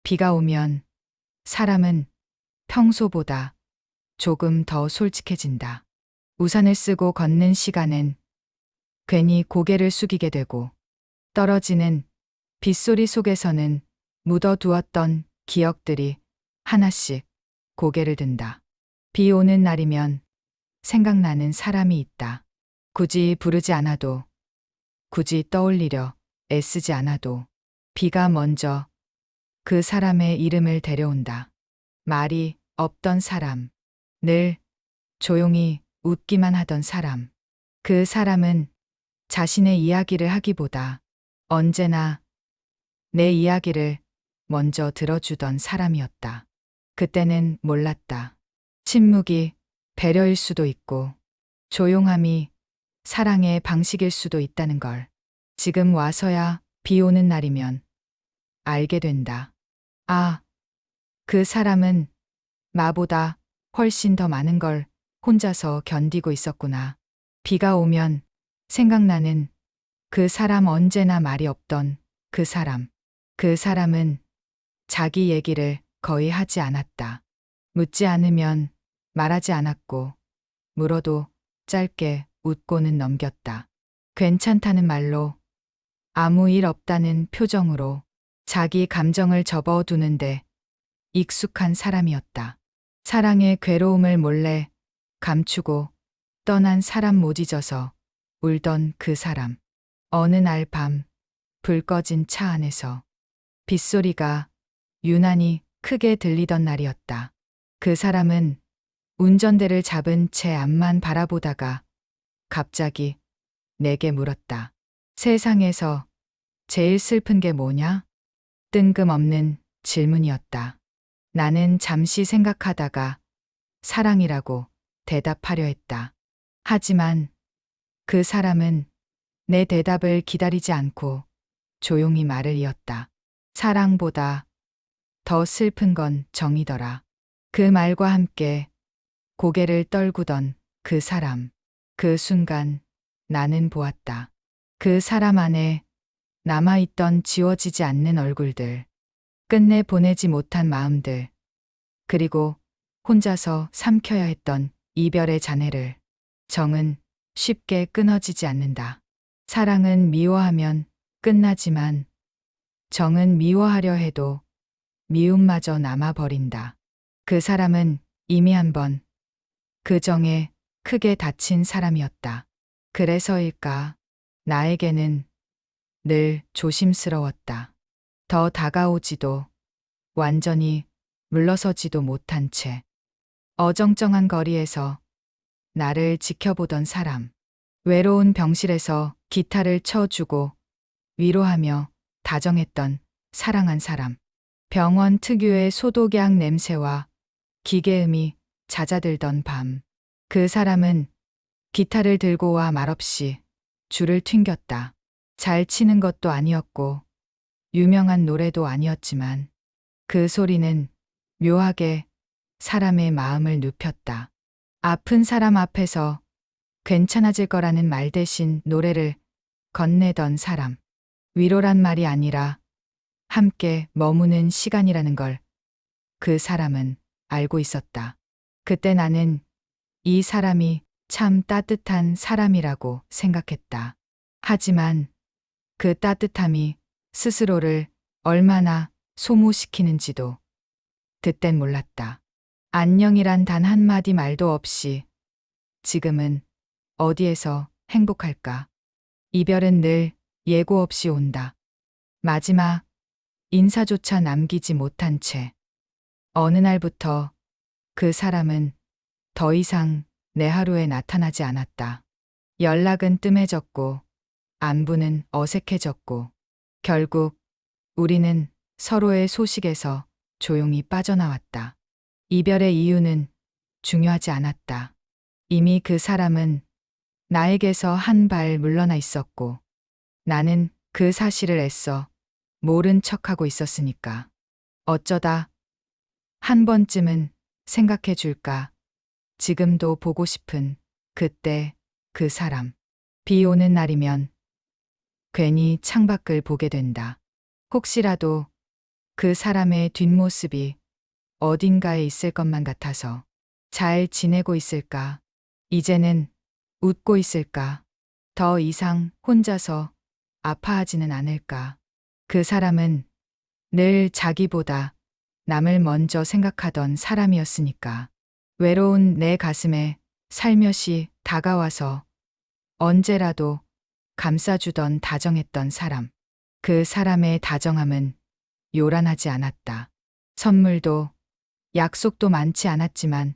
비가 오면 사람은 평소보다 조금 더 솔직해진다. 우산을 쓰고 걷는 시간엔 괜히 고개를 숙이게 되고 떨어지는 빗소리 속에서는 묻어두었던 기억들이 하나씩 고개를 든다. 비 오는 날이면 생각나는 사람이 있다. 굳이 부르지 않아도, 굳이 떠올리려 애쓰지 않아도 비가 먼저 그 사람의 이름을 데려온다. 말이 없던 사람, 늘 조용히 웃기만 하던 사람. 그 사람은 자신의 이야기를 하기보다 언제나 내 이야기를 먼저 들어주던 사람이었다. 그때는 몰랐다. 침묵이 배려일 수도 있고 조용함이 사랑의 방식일 수도 있다는 걸. 지금 와서야 비 오는 날이면 알게 된다. 아, 그 사람은 나보다 훨씬 더 많은 걸 혼자서 견디고 있었구나. 비가 오면 생각나는 그 사람, 언제나 말이 없던 그 사람. 그 사람은 자기 얘기를 거의 하지 않았다. 묻지 않으면 말하지 않았고, 물어도 짧게 웃고는 넘겼다. 괜찮다는 말로, 아무 일 없다는 표정으로 자기 감정을 접어두는데 익숙한 사람이었다. 사랑의 괴로움을 몰래 감추고 떠난 사람, 못 잊어서 울던 그 사람. 어느 날 밤, 불 꺼진 차 안에서 빗소리가 유난히 크게 들리던 날이었다. 그 사람은 운전대를 잡은 채 앞만 바라보다가 갑자기 내게 물었다. 세상에서 제일 슬픈 게 뭐냐? 뜬금없는 질문이었다. 나는 잠시 생각하다가 사랑이라고 대답하려 했다. 하지만 그 사람은 내 대답을 기다리지 않고 조용히 말을 이었다. 사랑보다 더 슬픈 건 정이더라. 그 말과 함께 고개를 떨구던 그 사람. 그 순간 나는 보았다. 그 사람 안에 남아있던 지워지지 않는 얼굴들, 끝내 보내지 못한 마음들, 그리고 혼자서 삼켜야 했던 이별의 잔해를. 정은 쉽게 끊어지지 않는다. 사랑은 미워하면 끝나지만 정은 미워하려 해도 미움마저 남아버린다. 그 사람은 이미 한번 그 정에 크게 다친 사람이었다. 그래서일까, 나에게는 늘 조심스러웠다. 더 다가오지도 완전히 물러서지도 못한 채 어정쩡한 거리에서 나를 지켜보던 사람. 외로운 병실에서 기타를 쳐주고 위로하며 다정했던 사랑한 사람. 병원 특유의 소독약 냄새와 기계음이 잦아들던 밤. 그 사람은 기타를 들고 와 말없이 줄을 튕겼다. 잘 치는 것도 아니었고 유명한 노래도 아니었지만 그 소리는 묘하게 사람의 마음을 눕혔다. 아픈 사람 앞에서 괜찮아질 거라는 말 대신 노래를 건네던 사람. 위로란 말이 아니라 함께 머무는 시간이라는 걸 그 사람은 알고 있었다. 그때 나는 이 사람이 참 따뜻한 사람이라고 생각했다. 하지만 그 따뜻함이 스스로를 얼마나 소모시키는지도 그땐 몰랐다. 안녕이란 단 한마디 말도 없이 지금은 어디에서 행복할까? 이별은 늘 예고 없이 온다. 마지막 인사조차 남기지 못한 채 어느 날부터 그 사람은 더 이상 내 하루에 나타나지 않았다. 연락은 뜸해졌고 안부는 어색해졌고 결국 우리는 서로의 소식에서 조용히 빠져나왔다. 이별의 이유는 중요하지 않았다. 이미 그 사람은 나에게서 한 발 물러나 있었고 나는 그 사실을 애써 모른 척하고 있었으니까. 어쩌다 한 번쯤은 생각해 줄까? 지금도 보고 싶은 그때 그 사람. 비 오는 날이면 괜히 창밖을 보게 된다. 혹시라도 그 사람의 뒷모습이 어딘가에 있을 것만 같아서 잘 지내고 있을까? 이제는 웃고 있을까? 더 이상 혼자서 아파하지는 않을까? 그 사람은 늘 자기보다 남을 먼저 생각하던 사람이었으니까. 외로운 내 가슴에 살며시 다가와서 언제라도 감싸주던 다정했던 사람. 그 사람의 다정함은 요란하지 않았다. 선물도 약속도 많지 않았지만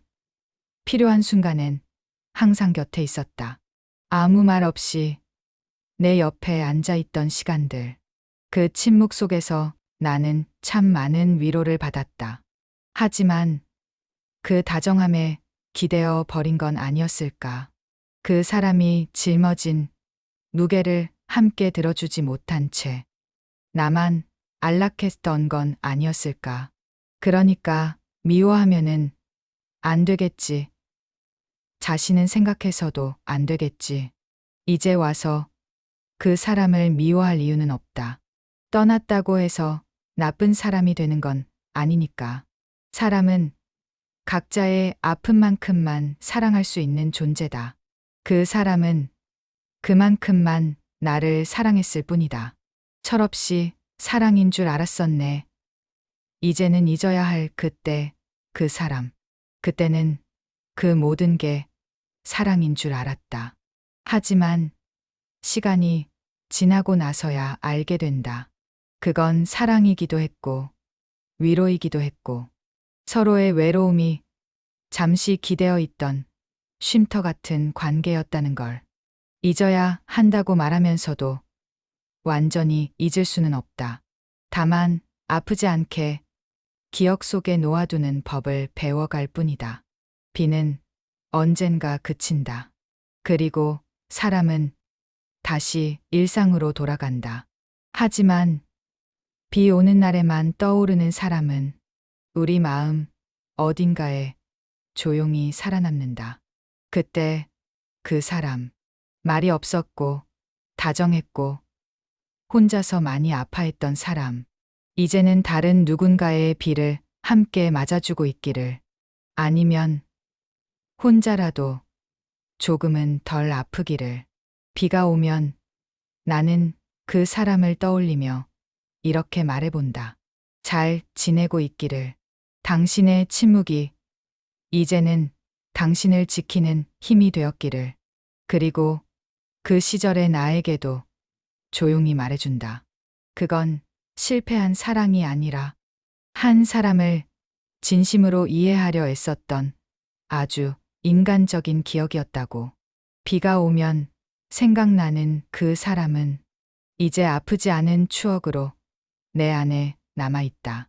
필요한 순간엔 항상 곁에 있었다. 아무 말 없이 내 옆에 앉아 있던 시간들. 그 침묵 속에서 나는 참 많은 위로를 받았다. 하지만 그 다정함에 기대어 버린 건 아니었을까. 그 사람이 짊어진 무게를 함께 들어주지 못한 채 나만 안락했던 건 아니었을까. 그러니까 미워하면은 안 되겠지. 자신은 생각해서도 안 되겠지. 이제 와서 그 사람을 미워할 이유는 없다. 떠났다고 해서 나쁜 사람이 되는 건 아니니까. 사람은 각자의 아픈 만큼만 사랑할 수 있는 존재다. 그 사람은 그만큼만 나를 사랑했을 뿐이다. 철없이 사랑인 줄 알았었네. 이제는 잊어야 할 그때, 그 사람. 그때는 그 모든 게 사랑인 줄 알았다. 하지만 시간이 지나고 나서야 알게 된다. 그건 사랑이기도 했고, 위로이기도 했고, 서로의 외로움이 잠시 기대어 있던 쉼터 같은 관계였다는 걸. 잊어야 한다고 말하면서도 완전히 잊을 수는 없다. 다만 아프지 않게 기억 속에 놓아두는 법을 배워갈 뿐이다. 비는 언젠가 그친다. 그리고 사람은 다시 일상으로 돌아간다. 하지만 비 오는 날에만 떠오르는 사람은 우리 마음 어딘가에 조용히 살아남는다. 그때 그 사람, 말이 없었고 다정했고 혼자서 많이 아파했던 사람, 이제는 다른 누군가의 비를 함께 맞아주고 있기를, 아니면 혼자라도 조금은 덜 아프기를. 비가 오면 나는 그 사람을 떠올리며 이렇게 말해본다. 잘 지내고 있기를. 당신의 침묵이 이제는 당신을 지키는 힘이 되었기를. 그리고 그 시절의 나에게도 조용히 말해준다. 그건 실패한 사랑이 아니라 한 사람을 진심으로 이해하려 애썼던 아주 인간적인 기억이었다고. 비가 오면 생각나는 그 사람은 이제 아프지 않은 추억으로 내 안에 남아있다.